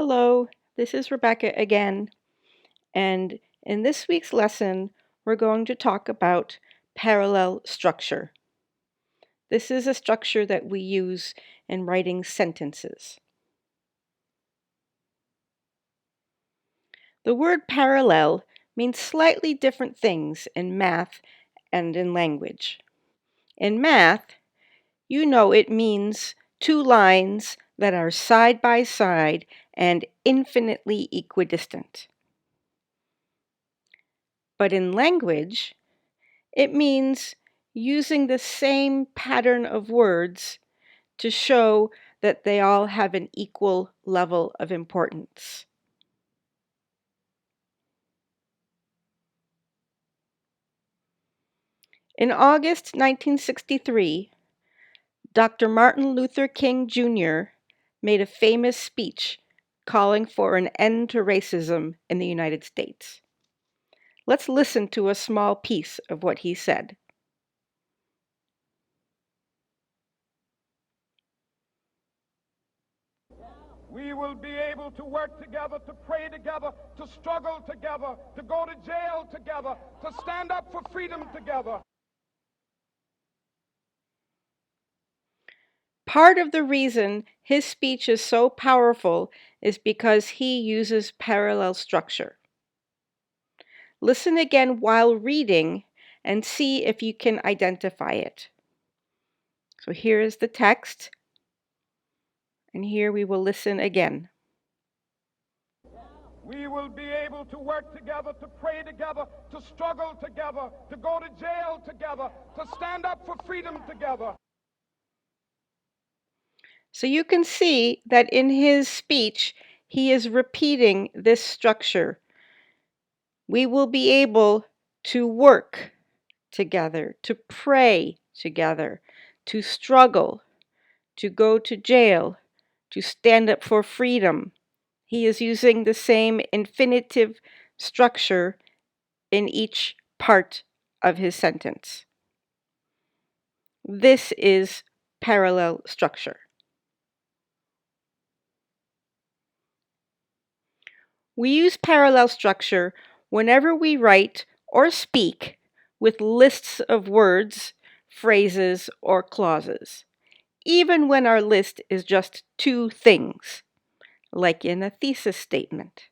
Hello, this is Rebecca again, and in this week's lesson, we're going to talk about parallel structure. This is a structure that we use in writing sentences. The word parallel means slightly different things in math and in language. In math, you know it means two lines that are side by side and infinitely equidistant. But in language, it means using the same pattern of words to show that they all have an equal level of importance. In August 1963, Dr. Martin Luther King Jr. made a famous speech calling for an end to racism in the United States. Let's listen to a small piece of what he said. We will be able to work together, to pray together, to struggle together, to go to jail together, to stand up for freedom together. Part of the reason his speech is so powerful is because he uses parallel structure. Listen again while reading and see if you can identify it. So here is the text, and here we will listen again. We will be able to work together, to pray together, to struggle together, to go to jail together, to stand up for freedom together. So you can see that in his speech, he is repeating this structure. We will be able to work together, to pray together, to struggle, to go to jail, to stand up for freedom. He is using the same infinitive structure in each part of his sentence. This is parallel structure. We use parallel structure whenever we write or speak with lists of words, phrases, or clauses, even when our list is just two things, like in a thesis statement.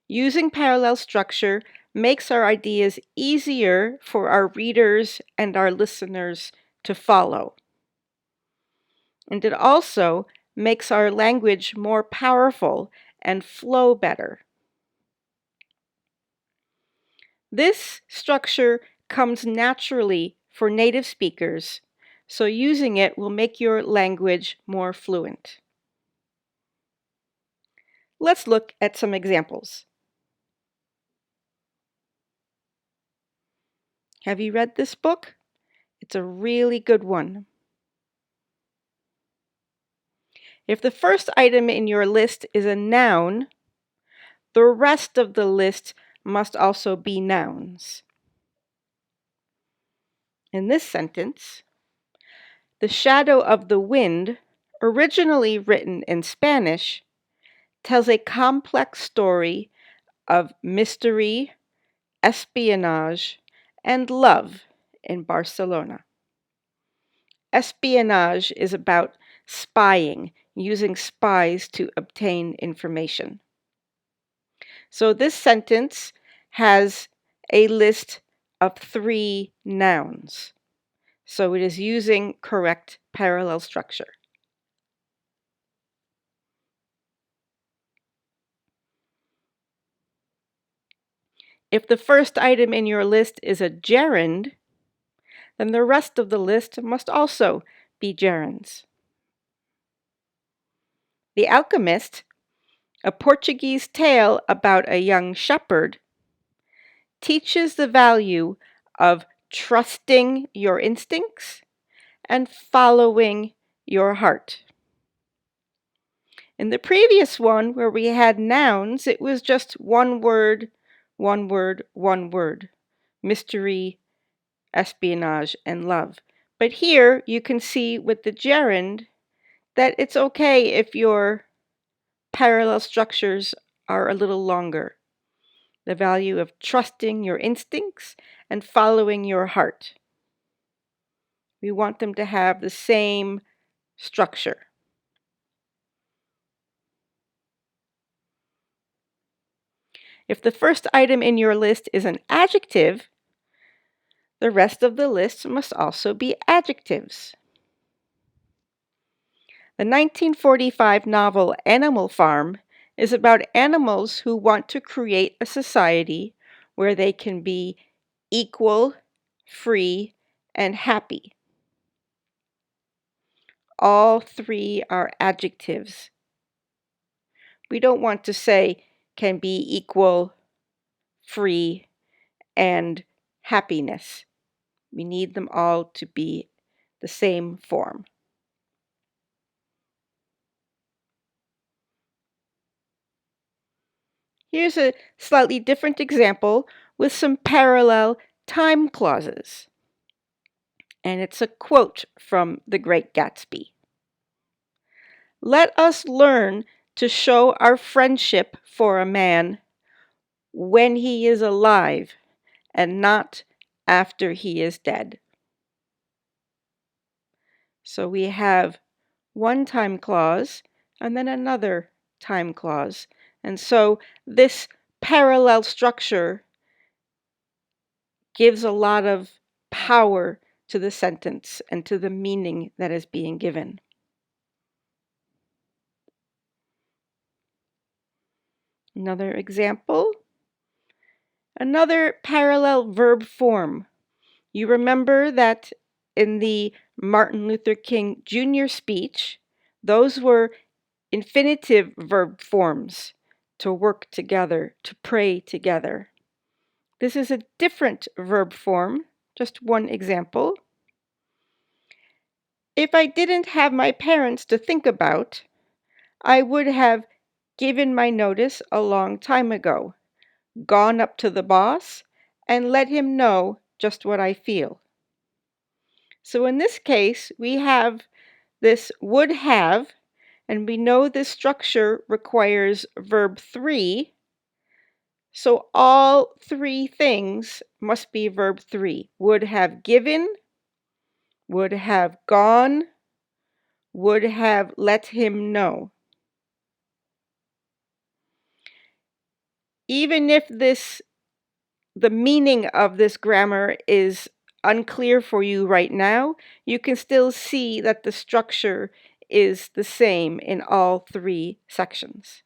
Using parallel structure makes our ideas easier for our readers and our listeners to follow. And it also makes our language more powerful and flow better. This structure comes naturally for native speakers, so using it will make your language more fluent. Let's look at some examples. Have you read this book? It's a really good one. If the first item in your list is a noun, the rest of the list must also be nouns. In this sentence, The Shadow of the Wind, originally written in Spanish, tells a complex story of mystery, espionage, and love in Barcelona. Espionage is about spying, using spies to obtain information. So this sentence has a list of 3 nouns. So it is using correct parallel structure. If the first item in your list is a gerund, then the rest of the list must also be gerunds. The Alchemist, a Portuguese tale about a young shepherd, teaches the value of trusting your instincts and following your heart. In the previous one, where we had nouns, it was just one word, one word, one word. Mystery, espionage, and love. But here you can see with the gerund, that it's okay if your parallel structures are a little longer. The value of trusting your instincts and following your heart. We want them to have the same structure. If the first item in your list is an adjective, the rest of the list must also be adjectives. The 1945 novel Animal Farm is about animals who want to create a society where they can be equal, free, and happy. All three are adjectives. We don't want to say can be equal, free, and happiness. We need them all to be the same form. Here's a slightly different example with some parallel time clauses. And it's a quote from The Great Gatsby. Let us learn to show our friendship for a man when he is alive and not after he is dead. So we have one time clause and then another time clause. And so this parallel structure gives a lot of power to the sentence and to the meaning that is being given. Another example, another parallel verb form. You remember that in the Martin Luther King Jr. speech, those were infinitive verb forms: to work together, to pray together. This is a different verb form, just one example. If I didn't have my parents to think about, I would have given my notice a long time ago, gone up to the boss, and let him know just what I feel. So in this case, we have this would have, and we know this structure requires verb 3. So all three things must be verb 3. Would have given, would have gone, would have let him know. Even if the meaning of this grammar is unclear for you right now, you can still see that the structure is the same in all three sections.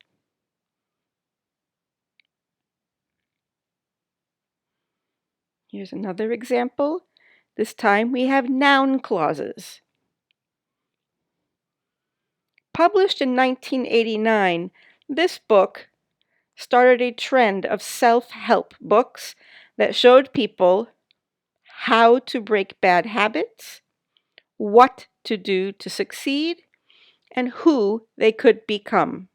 Here's another example. This time we have noun clauses. Published in 1989, this book started a trend of self-help books that showed people how to break bad habits, what to do to succeed, and who they could become.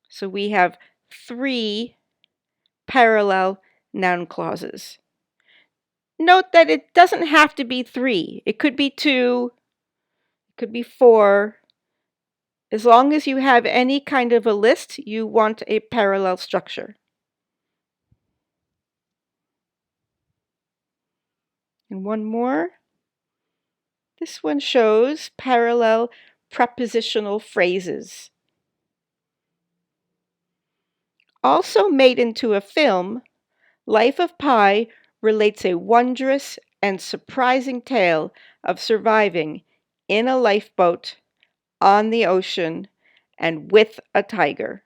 So we have 3 parallel noun clauses. Note that it doesn't have to be 3. It could be 2, it could be 4. As long as you have any kind of a list, you want a parallel structure. And one more. This one shows parallel prepositional phrases. Also made into a film, Life of Pi relates a wondrous and surprising tale of surviving in a lifeboat on the ocean and with a tiger.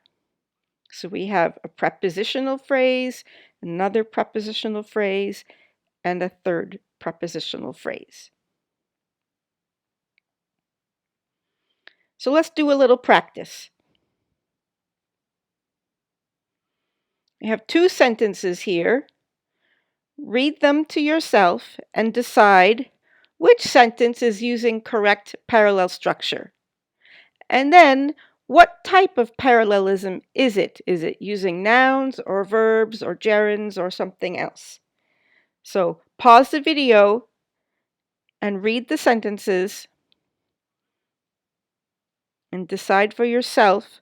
So we have a prepositional phrase, another prepositional phrase, and a third prepositional phrase. So let's do a little practice. I have 2 sentences here. Read them to yourself and decide which sentence is using correct parallel structure. And then, what type of parallelism is it? Is it using nouns or verbs or gerunds or something else? So pause the video and read the sentences and decide for yourself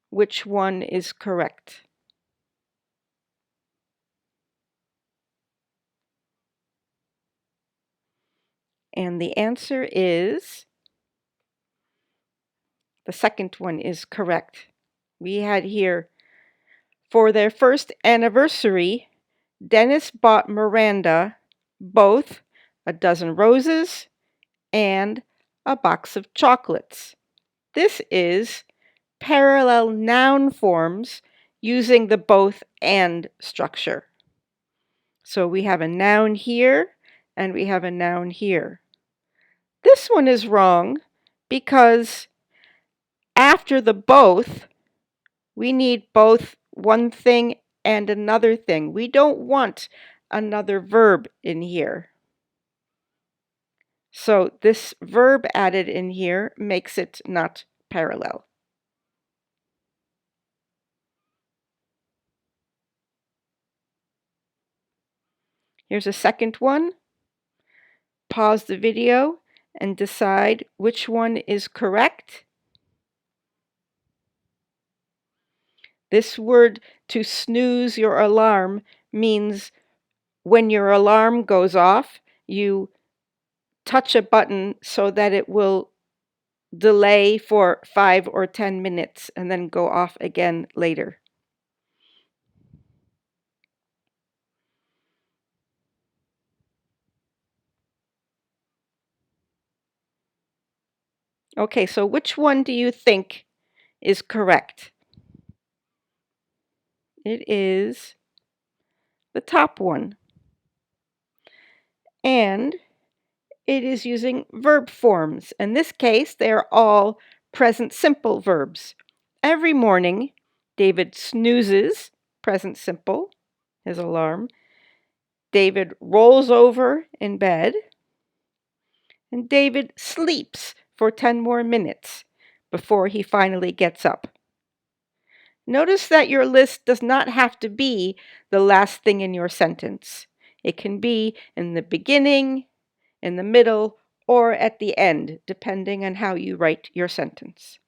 which one is correct. And the answer is, the second one is correct. We had here, for their first anniversary, Dennis bought Miranda both a dozen roses and a box of chocolates. This is parallel noun forms using the both and structure. So we have a noun here and we have a noun here. This one is wrong because after the both, we need both one thing and another thing. We don't want another verb in here. So this verb added in here makes it not parallel. Here's a second one. Pause the video and decide which one is correct. This word, to snooze your alarm, means when your alarm goes off, you touch a button so that it will delay for 5 or 10 minutes and then go off again later. Okay, so which one do you think is correct? It is the top one. And it is using verb forms. In this case, they are all present simple verbs. Every morning, David snoozes, present simple, his alarm. David rolls over in bed. And David sleeps for 10 more minutes before he finally gets up. Notice that your list does not have to be the last thing in your sentence. It can be in the beginning, in the middle, or at the end, depending on how you write your sentence.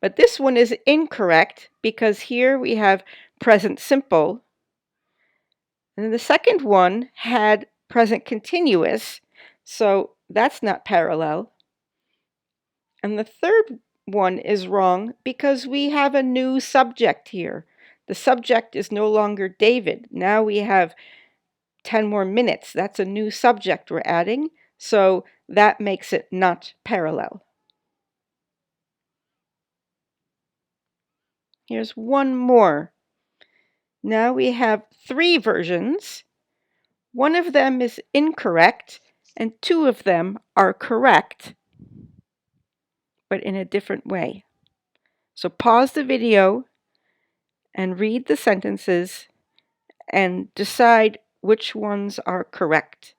But this one is incorrect because here we have present simple. And the second one had present continuous, so that's not parallel. And the third one is wrong because we have a new subject here. The subject is no longer David. Now we have 10 more minutes. That's a new subject we're adding, so that makes it not parallel. Here's one more. Now we have 3 versions. One of them is incorrect, and 2 of them are correct, but in a different way. So pause the video and read the sentences and decide which ones are correct.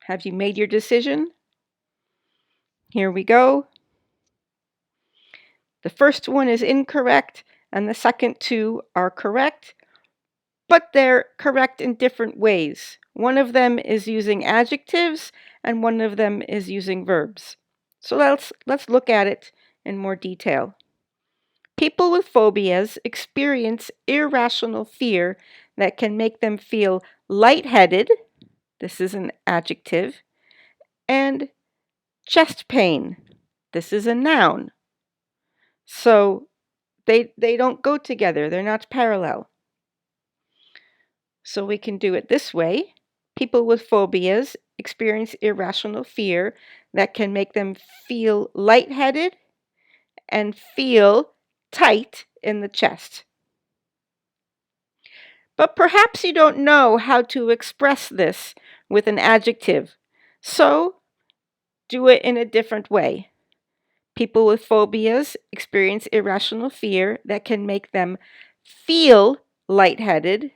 Have you made your decision? Here we go. The first one is incorrect, and the second 2 are correct, but they're correct in different ways. One of them is using adjectives, and one of them is using verbs. So let's look at it in more detail. People with phobias experience irrational fear that can make them feel lightheaded, this is an adjective, and chest pain, this is a noun. So they don't go together, they're not parallel. So we can do it this way. People with phobias experience irrational fear that can make them feel lightheaded and feel tight in the chest. But perhaps you don't know how to express this with an adjective, so do it in a different way. People with phobias experience irrational fear that can make them feel lightheaded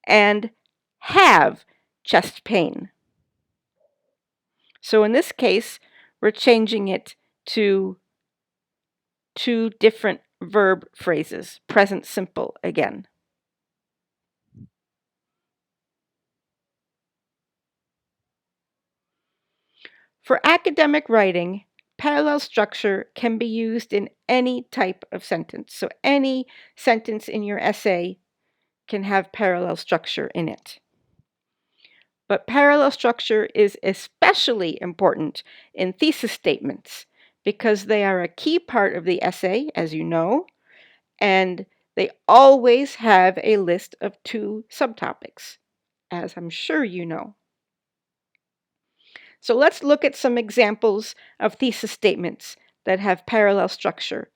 and have chest pain. So in this case, we're changing it to 2 different verb phrases, present simple again. For academic writing, parallel structure can be used in any type of sentence. So any sentence in your essay can have parallel structure in it. But parallel structure is especially important in thesis statements because they are a key part of the essay, as you know, and they always have a list of 2 subtopics, as I'm sure you know. So let's look at some examples of thesis statements that have parallel structure.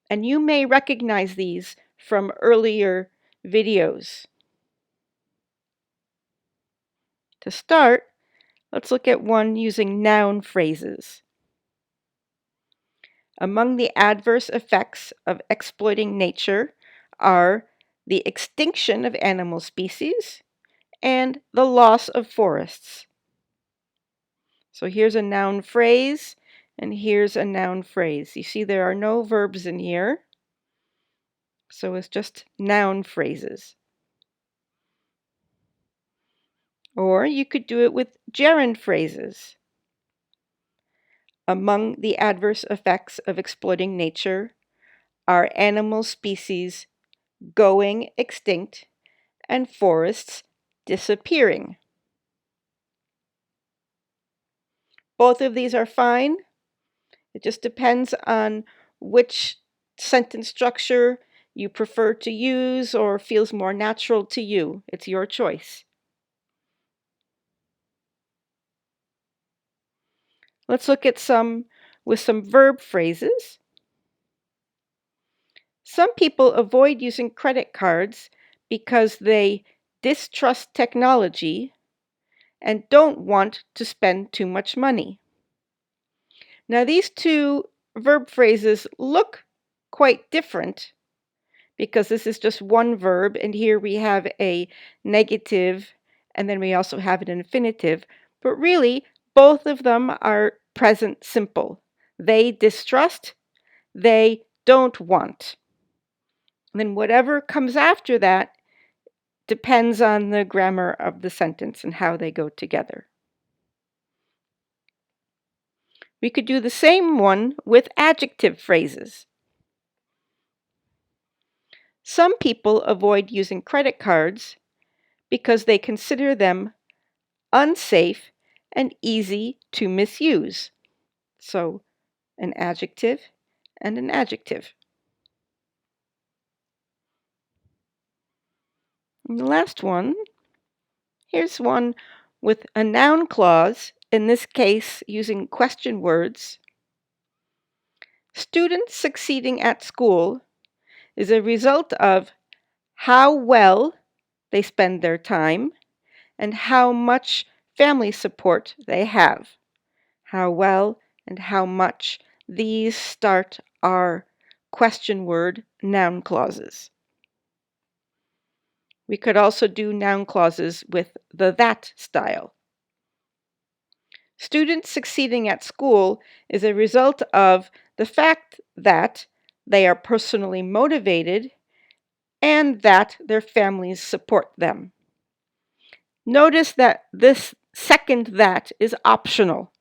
And you may recognize these from earlier videos. To start, let's look at one using noun phrases. Among the adverse effects of exploiting nature are the extinction of animal species and the loss of forests. So here's a noun phrase, and here's a noun phrase. You see there are no verbs in here, so it's just noun phrases. Or you could do it with gerund phrases. Among the adverse effects of exploiting nature are animal species going extinct and forests disappearing. Both of these are fine. It just depends on which sentence structure you prefer to use or feels more natural to you. It's your choice. Let's look at some with some verb phrases. Some people avoid using credit cards because they distrust technology and don't want to spend too much money. Now, these 2 verb phrases look quite different because this is just one verb, and here we have a negative, and then we also have an infinitive. But really, both of them are present simple. They distrust, they don't want. And then whatever comes after that depends on the grammar of the sentence and how they go together. We could do the same one with adjective phrases. Some people avoid using credit cards because they consider them unsafe and easy to misuse. So, an adjective and an adjective. And the last one, here's one with a noun clause, in this case using question words. Students succeeding at school is a result of how well they spend their time and how much family support they have. How well and how much. These start our question word noun clauses. We could also do noun clauses with the that style. Students succeeding at school is a result of the fact that they are personally motivated and that their families support them. Notice that this second that is optional.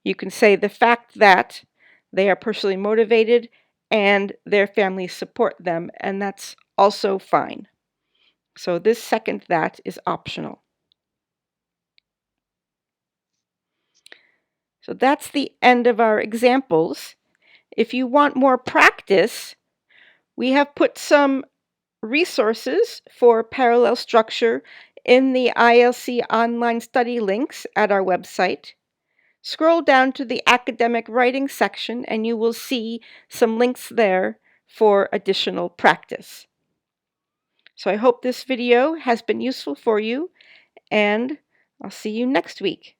You can say the fact that they are personally motivated and their families support them, and that's also fine. So this second that is optional. So that's the end of our examples. If you want more practice, we have put some resources for parallel structure in the ILC online study links at our website. Scroll down to the academic writing section and you will see some links there for additional practice. So I hope this video has been useful for you, and I'll see you next week.